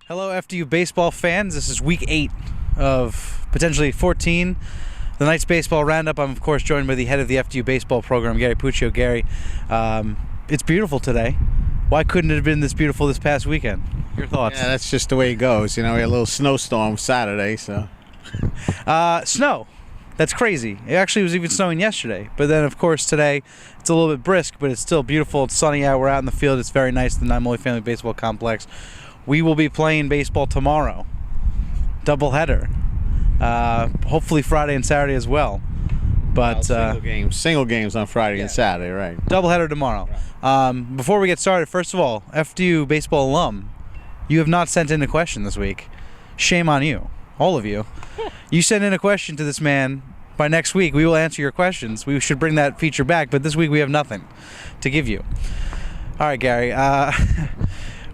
Hello, FDU baseball fans. This is week 8 of potentially 14. The Knights baseball roundup. I'm, of course, joined by the head of the FDU baseball program, Gary Puccio. Gary, it's beautiful today. Why couldn't it have been this beautiful this past weekend? Your thoughts? Yeah, that's just the way it goes. You know, we had a little snowstorm Saturday, so. Snow. That's crazy. It actually was even snowing yesterday. But then, of course, today it's a little bit brisk, but it's still beautiful. It's sunny out. We're out in the field. It's very nice, the Nine Family Baseball Complex. We will be playing baseball tomorrow. Doubleheader. Hopefully Friday and Saturday as well. But single games on Friday and Saturday, right? Doubleheader tomorrow. Before we get started, first of all, FDU baseball alum, you have not sent in a question this week. Shame on you, all of you. You send in a question to this man. By next week, we will answer your questions. We should bring that feature back, but this week we have nothing to give you. All right, Gary.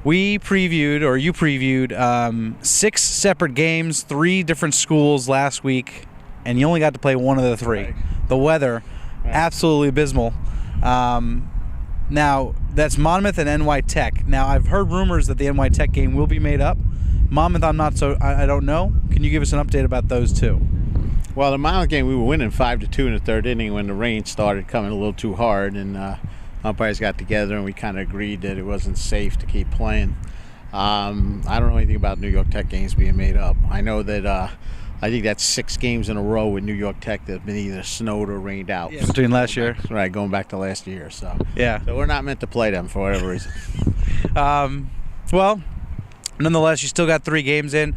You previewed 6 separate games, 3 different schools last week, and you only got to play one of the 3. Right. The weather, absolutely abysmal. Now, that's Monmouth and NY Tech. Now, I've heard rumors that the NY Tech game will be made up. Monmouth, I don't know. Can you give us an update about those two? Well, the Monmouth game, we were winning 5-2 in the third inning when the rain started coming a little too hard, and umpires got together and we kind of agreed that it wasn't safe to keep playing. I don't know anything about New York Tech games being made up. I know that I think that's 6 games in a row with New York Tech that have been either snowed or rained out. Yeah, between last year. Right, going back to last year. So we're not meant to play them for whatever reason. Well, nonetheless, you still got 3 games in.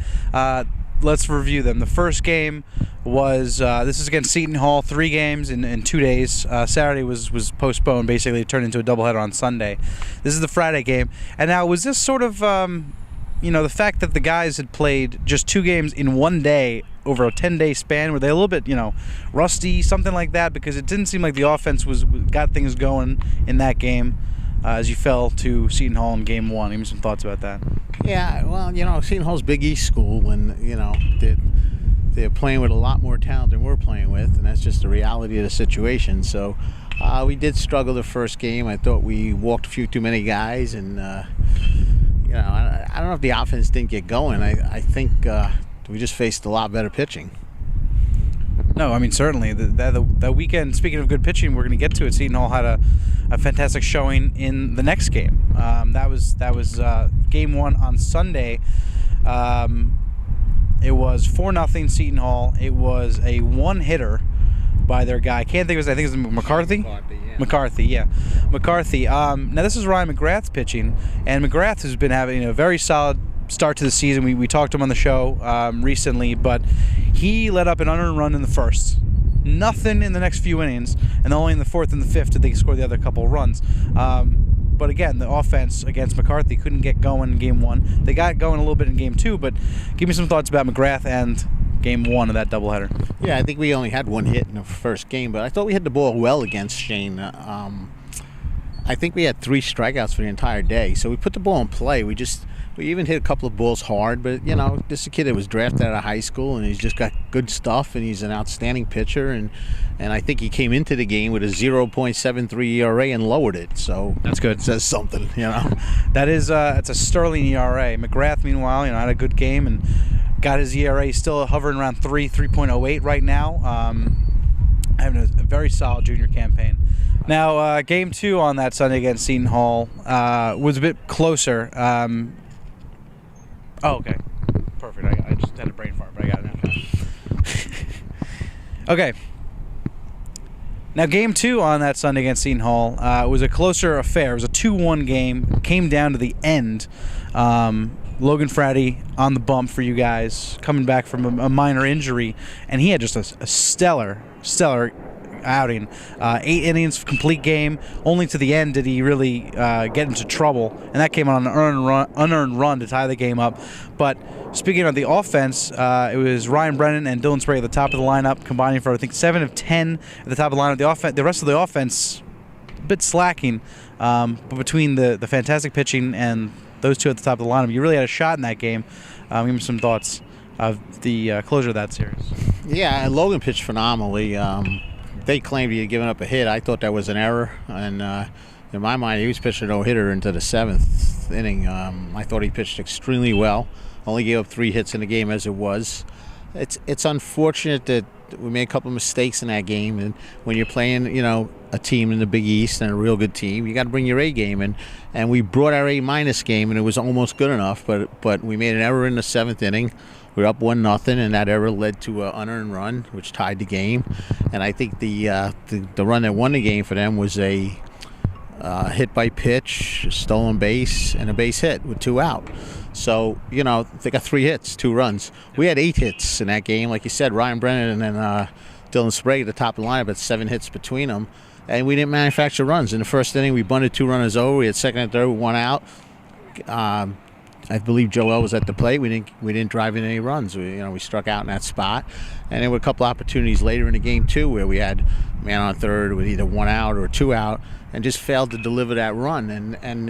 Let's review them. The first game was this is against Seton Hall. 3 games in 2 days. Saturday was postponed. Basically, it turned into a doubleheader on Sunday. This is the Friday game. And now, was this sort of the fact that the guys had played just 2 games in 1 day over a 10-day span? Were they a little bit rusty, something like that? Because it didn't seem like the offense got things going in that game. As you fell to Seton Hall in Game 1. Give me some thoughts about that. Yeah, well, Seton Hall's Big East school, and, they're playing with a lot more talent than we're playing with, and that's just the reality of the situation. So we did struggle the first game. I thought we walked a few too many guys, and, I don't know if the offense didn't get going. I think we just faced a lot better pitching. No, I mean, certainly. That weekend, speaking of good pitching, we're going to get to it. Seton Hall had a fantastic showing in the next game. That was Game 1 on Sunday. It was 4-0 Seton Hall. It was a one-hitter by their guy. I can't think of his. I think it was McCarthy. McCarthy. Now, this is Ryan McGrath's pitching, and McGrath has been having a very solid start to the season. We talked to him on the show recently, but he let up an unearned run in the first. Nothing in the next few innings, and only in the 4th and the 5th did they score the other couple of runs. But again, the offense against McCarthy couldn't get going in Game 1. They got going a little bit in Game 2, but give me some thoughts about McGrath and Game 1 of that doubleheader. Yeah, I think we only had 1 hit in the first game, but I thought we hit the ball well against Shane. I think we had 3 strikeouts for the entire day, so we put the ball in play. We even hit a couple of balls hard, but this is a kid that was drafted out of high school, and he's just got good stuff, and he's an outstanding pitcher, and I think he came into the game with a 0.73 ERA and lowered it, so that's good. It says something, That is, it's a sterling ERA. McGrath, meanwhile, had a good game and got his ERA still hovering around 3.08 right now, having a very solid junior campaign. Now, Game 2 on that Sunday against Seton Hall was a bit closer. Okay. Perfect. I just had a brain fart, but I got it now. Okay. Now, Game 2 on that Sunday against Seton Hall was a closer affair. It was a 2-1 game. It came down to the end. Logan Frady on the bump for you guys, coming back from a minor injury, and he had just a stellar outing. 8 innings, complete game. Only to the end did he really get into trouble, and that came on an unearned run to tie the game up. But speaking of the offense, it was Ryan Brennan and Dylan Sprague at the top of the lineup, combining for I think 7 of 10 at the top of the lineup. The rest of the offense a bit slacking, but between the fantastic pitching and those 2 at the top of the lineup, you really had a shot in that game. Give me some thoughts of the closure of that series. Yeah, Logan pitched phenomenally. They claimed he had given up a hit. I thought that was an error, and in my mind, he was pitching a no-hitter into the 7th inning. I thought he pitched extremely well. only gave up 3 hits in the game as it was. It's unfortunate that we made a couple of mistakes in that game, and when you're playing, a team in the Big East and a real good team, you got to bring your A game in. And we brought our A- game, and it was almost good enough, but we made an error in the 7th inning. We were up 1-0, and that error led to an unearned run, which tied the game. And I think the run that won the game for them was a hit by pitch, a stolen base, and a base hit with 2 out. So, they got 3 hits, 2 runs. We had 8 hits in that game. Like you said, Ryan Brennan and Dylan Sprague at the top of the lineup had 7 hits between them. And we didn't manufacture runs. In the first inning, we bunted 2 runners over. We had second and third with 1 out. I believe Joel was at the plate. We didn't drive in any runs. We struck out in that spot. And there were a couple opportunities later in the game, too, where we had man on third with either 1 out or 2 out and just failed to deliver that run. And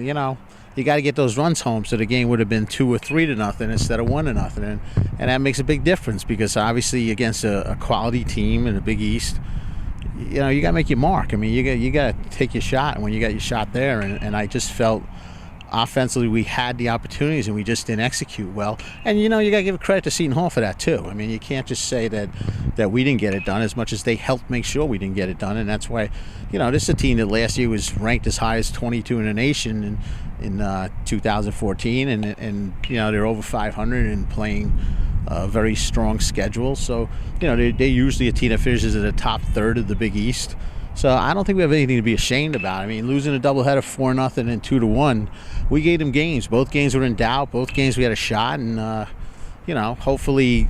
you got to get those runs home, so the game would have been 2 or 3-0 instead of 1-0, and that makes a big difference because obviously against a quality team in the Big East, you got to make your mark. I mean, you got to take your shot, and when you got your shot there, and I just felt offensively we had the opportunities and we just didn't execute well. And you got to give credit to Seton Hall for that too. I mean, you can't just say that we didn't get it done as much as they helped make sure we didn't get it done. And that's why, this is a team that last year was ranked as high as 22 in the nation in 2014, and they're over 500 and playing a very strong schedule. So they're usually a team that finishes at the top third of the Big East. So I don't think we have anything to be ashamed about. I mean, losing a doubleheader 4-0 and 2-1, we gave them games. Both games were in doubt. Both games we had a shot, and hopefully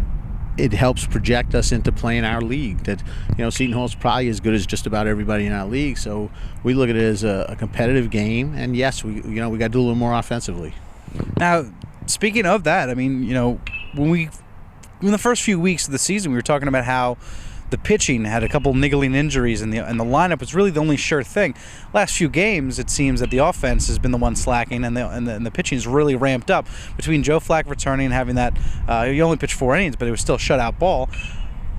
it helps project us into playing our league. That Seton Hall's probably as good as just about everybody in our league. So we look at it as a competitive game, and yes, we got to do a little more offensively. Now, speaking of that, I mean, in the first few weeks of the season, we were talking about how the pitching had a couple niggling injuries, and the lineup was really the only sure thing. Last few games, it seems that the offense has been the one slacking, and the pitching's really ramped up. Between Joe Flack returning and having that, he only pitched 4 innings, but it was still shutout ball.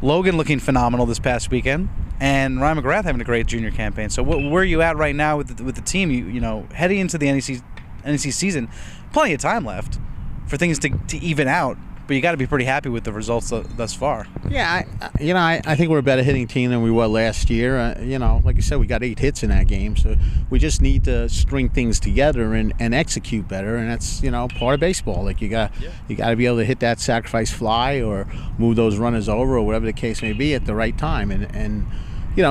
Logan looking phenomenal this past weekend, and Ryan McGrath having a great junior campaign. So where are you at right now with the team? Heading into the NEC season, plenty of time left for things to even out. But you got to be pretty happy with the results thus far. Yeah, I think we're a better hitting team than we were last year. Like you said, we got 8 hits in that game, so we just need to string things together and execute better, and that's part of baseball. Like you got to be able to hit that sacrifice fly or move those runners over or whatever the case may be at the right time, and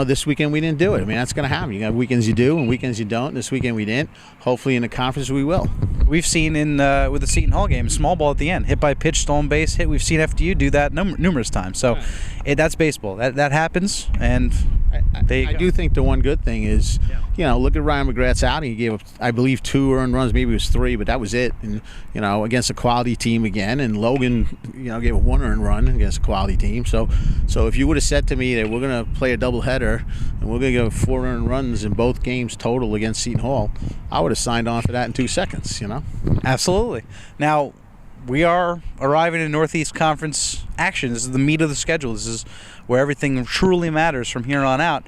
this weekend we didn't do it. I mean, that's going to happen. You got weekends you do and weekends you don't. This weekend we didn't. Hopefully in the conference we will. We've seen with the Seton Hall game, small ball at the end, hit by pitch, stolen base hit. We've seen FDU do that numerous times. So that's baseball. That happens, and I do think the one good thing is, look at Ryan McGrath's outing. He gave up, I believe, 2 earned runs, maybe it was 3, but that was it. And against a quality team again. And Logan, gave up 1 earned run against a quality team. So if you would have said to me that we're going to play a doubleheader and we're going to give 4 earned runs in both games total against Seton Hall, I would have signed on for that in 2 seconds. Absolutely. Now, we are arriving in Northeast Conference action. This is the meat of the schedule. This is where everything truly matters from here on out.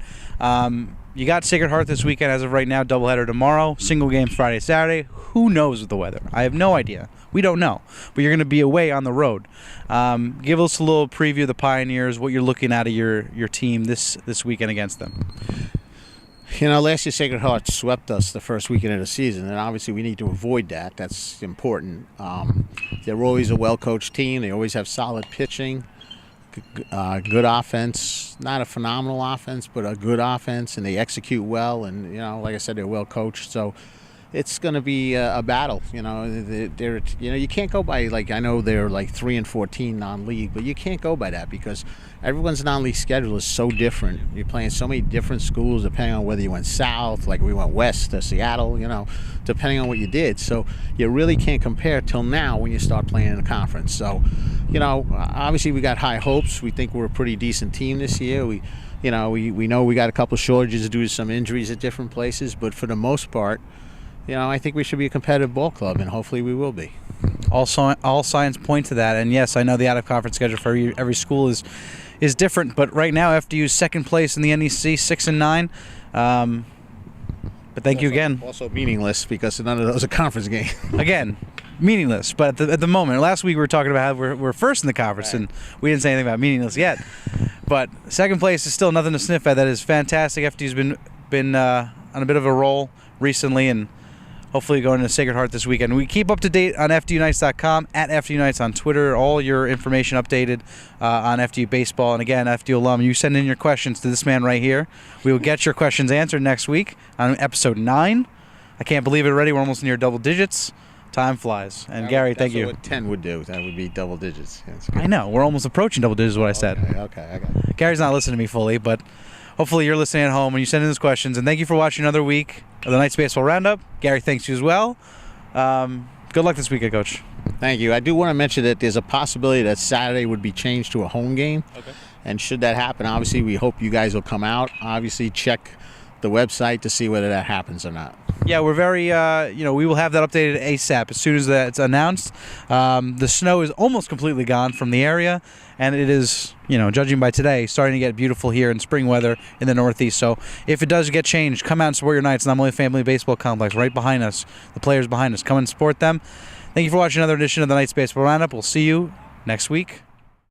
You got Sacred Heart this weekend as of right now, doubleheader tomorrow, single game Friday, Saturday. Who knows with the weather? I have no idea. We don't know. But you're going to be away on the road. Give us a little preview of the Pioneers, what you're looking at of your team this weekend against them. Last year Sacred Heart swept us the first weekend of the season, and obviously we need to avoid that. That's important. They're always a well-coached team. They always have solid pitching, good offense. Not a phenomenal offense, but a good offense, and they execute well. And, like I said, they're well-coached. So it's going to be a battle. You can't go by, I know they're 3-14 non-league, but you can't go by that because everyone's non-league schedule is so different. You're playing so many different schools depending on whether you went south, like we went west to Seattle, depending on what you did. So you really can't compare till now when you start playing in a conference. So, obviously we got high hopes. We think we're a pretty decent team this year. We know we got a couple shortages due to some injuries at different places, but for the most part, I think we should be a competitive ball club, and hopefully we will be. All signs point to that, and yes, I know the out-of-conference schedule for every school is different, but right now FDU's second place in the NEC, 6-9. But thank you again. Also meaningless because none of those are conference games. Again, meaningless. But at the moment, last week we were talking about how we're first in the conference, Right. and we didn't say anything about meaningless yet. But second place is still nothing to sniff at. That is fantastic. FDU's been on a bit of a roll recently, and hopefully going to Sacred Heart this weekend. We keep up to date on FDUnites.com, at FDUnites on Twitter. All your information updated on FDU baseball. And again, FDU alum, you send in your questions to this man right here. We will get your questions answered next week on episode 9. I can't believe it already. We're almost near double digits. Time flies. And Gary, thank you. That's what 10 would do. That would be double digits. That's good. I know. We're almost approaching double digits is what I said. Okay. Gary's not listening to me fully, but hopefully you're listening at home and you send in those questions. And thank you for watching another week of the Knights Baseball Roundup. Gary, thanks you as well. Good luck this weekend, Coach. Thank you. I do want to mention that there's a possibility that Saturday would be changed to a home game. Okay. And should that happen, obviously we hope you guys will come out. Obviously check the website to see whether that happens or not. Yeah, we're very, we will have that updated ASAP as soon as that's announced. The snow is almost completely gone from the area, and it is, judging by today, starting to get beautiful here in spring weather in the Northeast. So if it does get changed, come out and support your Knights. Not only Family Baseball Complex right behind us, the players behind us. Come and support them. Thank you for watching another edition of the Knights Baseball Roundup. We'll see you next week.